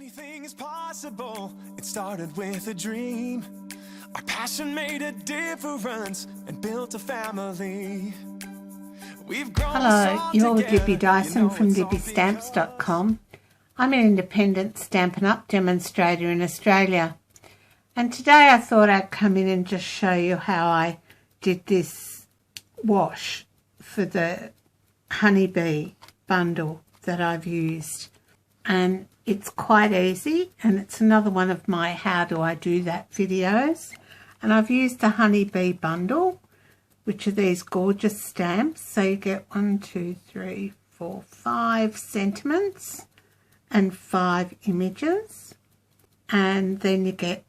Anything is possible. It started with a dream. Our passion made a difference and built a family. We've grown. Hello, you're with Libby Dyson from libbystampz.com. I'm an independent Stampin Up demonstrator in Australia. And today I thought I'd come in and just show you how I did this wash for the honeybee bundle that I've used. And it's quite easy, and it's another one of my how do I do that videos. And I've used the honeybee bundle, which are these gorgeous stamps. So you get 1, 2, 3, 4, 5 sentiments and 5 images. And then you get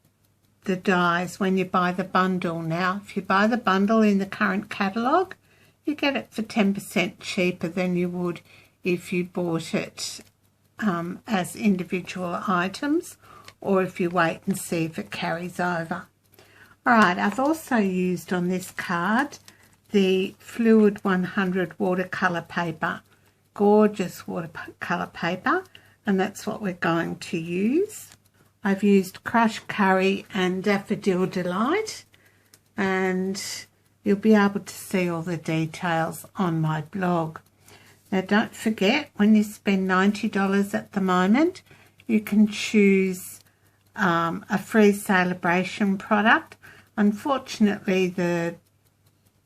the dies when you buy the bundle. Now, if you buy the bundle in the current catalogue, you get it for 10% cheaper than you would if you bought it as individual items, or if you wait and see if it carries over. Alright, I've also used on this card the Fluid 100 watercolour paper. Gorgeous watercolour paper, and that's what we're going to use. I've used Crushed Curry and Daffodil Delight, and you'll be able to see all the details on my blog. Now don't forget, when you spend $90 at the moment, you can choose a free celebration product. Unfortunately, the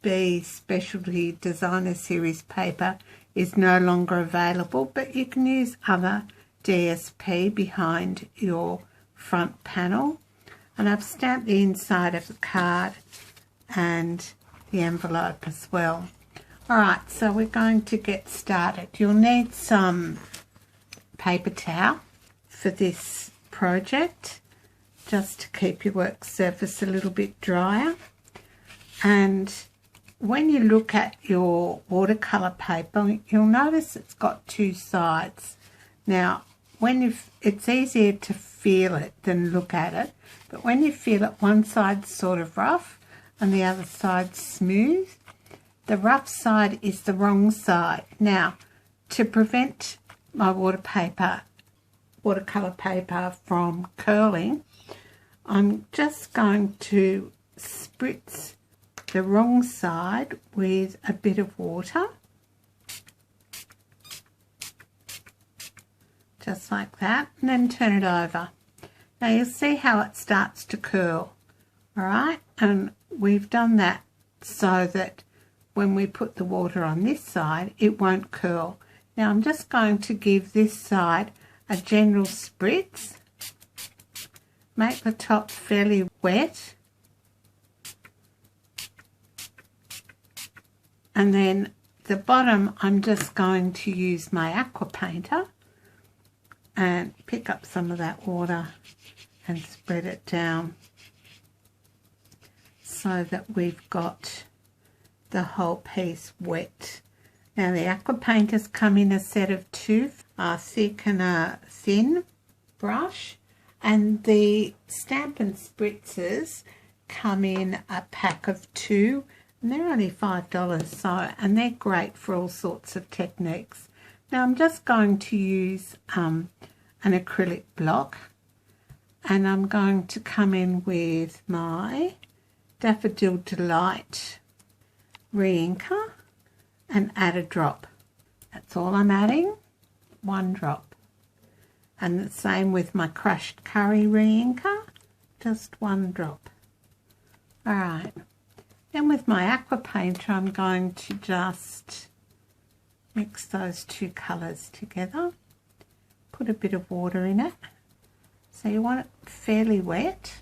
B Specialty Designer Series paper is no longer available, but you can use other DSP behind your front panel. And I've stamped the inside of the card and the envelope as well. Alright, so we're going to get started. You'll need some paper towel for this project, just to keep your work surface a little bit drier. And when you look at your watercolour paper, you'll notice it's got 2 sides. Now, it's easier to feel it than look at it, but when you feel it, one side's sort of rough and the other side's smooth. The rough side is the wrong side. Now, to prevent my watercolour paper from curling, I'm just going to spritz the wrong side with a bit of water, just like that, and then turn it over. Now you'll see how it starts to curl, alright? And we've done that so that when we put the water on this side, it won't curl. Now I'm just going to give this side a general spritz, make the top fairly wet, and then the bottom I'm just going to use my Aqua Painter and pick up some of that water and spread it down so that we've got the whole piece wet. Now the Aqua Painters come in a set of 2, a thick and a thin brush, and the Stampin' Spritzers come in a pack of 2, and they're only $5, and they're great for all sorts of techniques. Now I'm just going to use an acrylic block, and I'm going to come in with my Daffodil Delight re-inker and add a drop. That's all I'm adding, 1 drop. And the same with my Crushed Curry re-inker, just 1 drop. Alright, then with my Aqua Painter I'm going to just mix those 2 colours together, put a bit of water in it, so you want it fairly wet.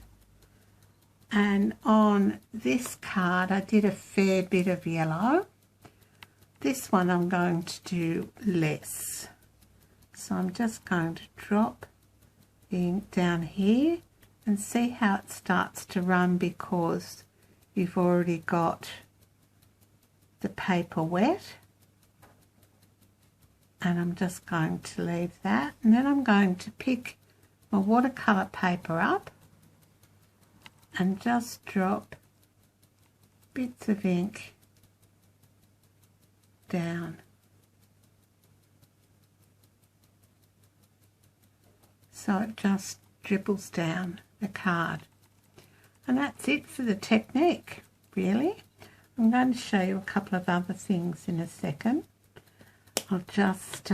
And on this card I did a fair bit of yellow. This one I'm going to do less. So I'm just going to drop the ink down here and see how it starts to run, because you've already got the paper wet. And I'm just going to leave that, and then I'm going to pick my watercolour paper up and just drop bits of ink down so it just dribbles down the card. And that's it for the technique, really. I'm going to show you a couple of other things in a second. I'll just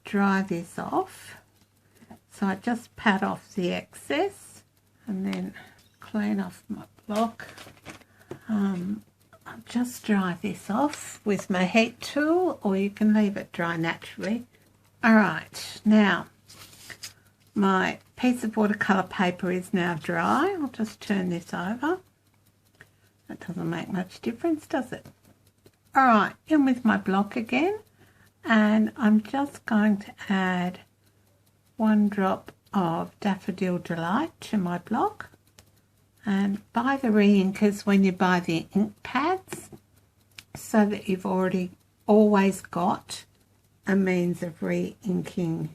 dry this off. So I just pat off the excess and then clean off my block. I'll just dry this off with my heat tool, or you can leave it dry naturally. Alright, now my piece of watercolour paper is now dry. I'll just turn this over. That doesn't make much difference, does it? Alright, in with my block again, and I'm just going to add 1 drop of Daffodil Delight to my block. And buy the re-inkers when you buy the ink pads, so that you've always got a means of re-inking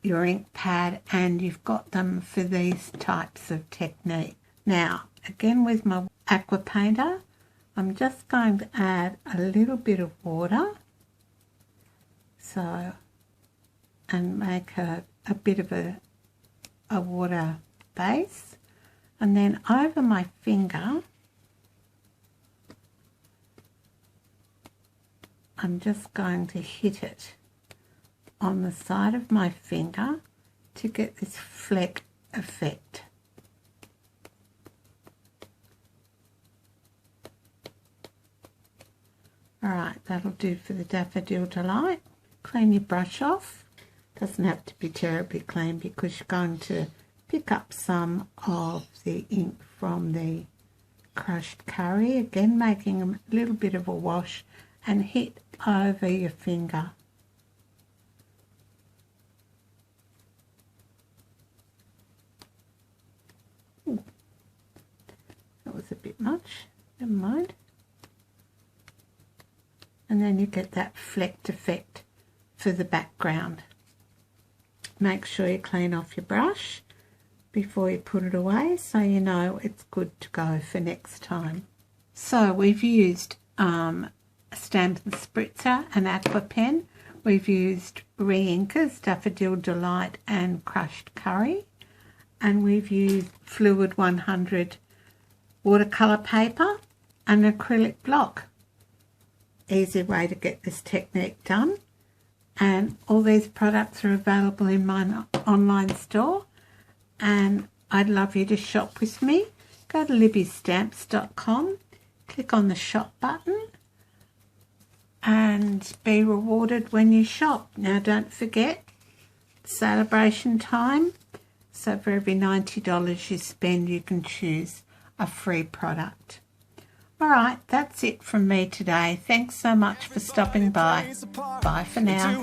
your ink pad, and you've got them for these types of technique. Now, again with my Aqua Painter, I'm just going to add a little bit of water, and make a bit of a water base, and then over my finger I'm just going to hit it on the side of my finger to get this fleck effect. Alright, that'll do for the Daffodil Delight. Clean your brush off. Doesn't have to be terribly clean because you're going to pick up some of the ink from the crushed curry. Again, making a little bit of a wash and hit over your finger. Ooh, that was a bit much, never mind. And then you get that flecked effect for the background. Make sure you clean off your brush before you put it away, so you know it's good to go for next time. So we've used a Stampin' Spritzer and Aqua Pen. We've used re-inkers, Daffodil Delight and crushed curry. And we've used Fluid 100 watercolour paper and acrylic block. Easy way to get this technique done. And all these products are available in my online store, and I'd love you to shop with me. Go to libbystampz.com, click on the shop button and be rewarded when you shop. Now don't forget, celebration time, so for every $90 you spend you can choose a free product. Alright, that's it from me today. Thanks so much for stopping by. Bye for now.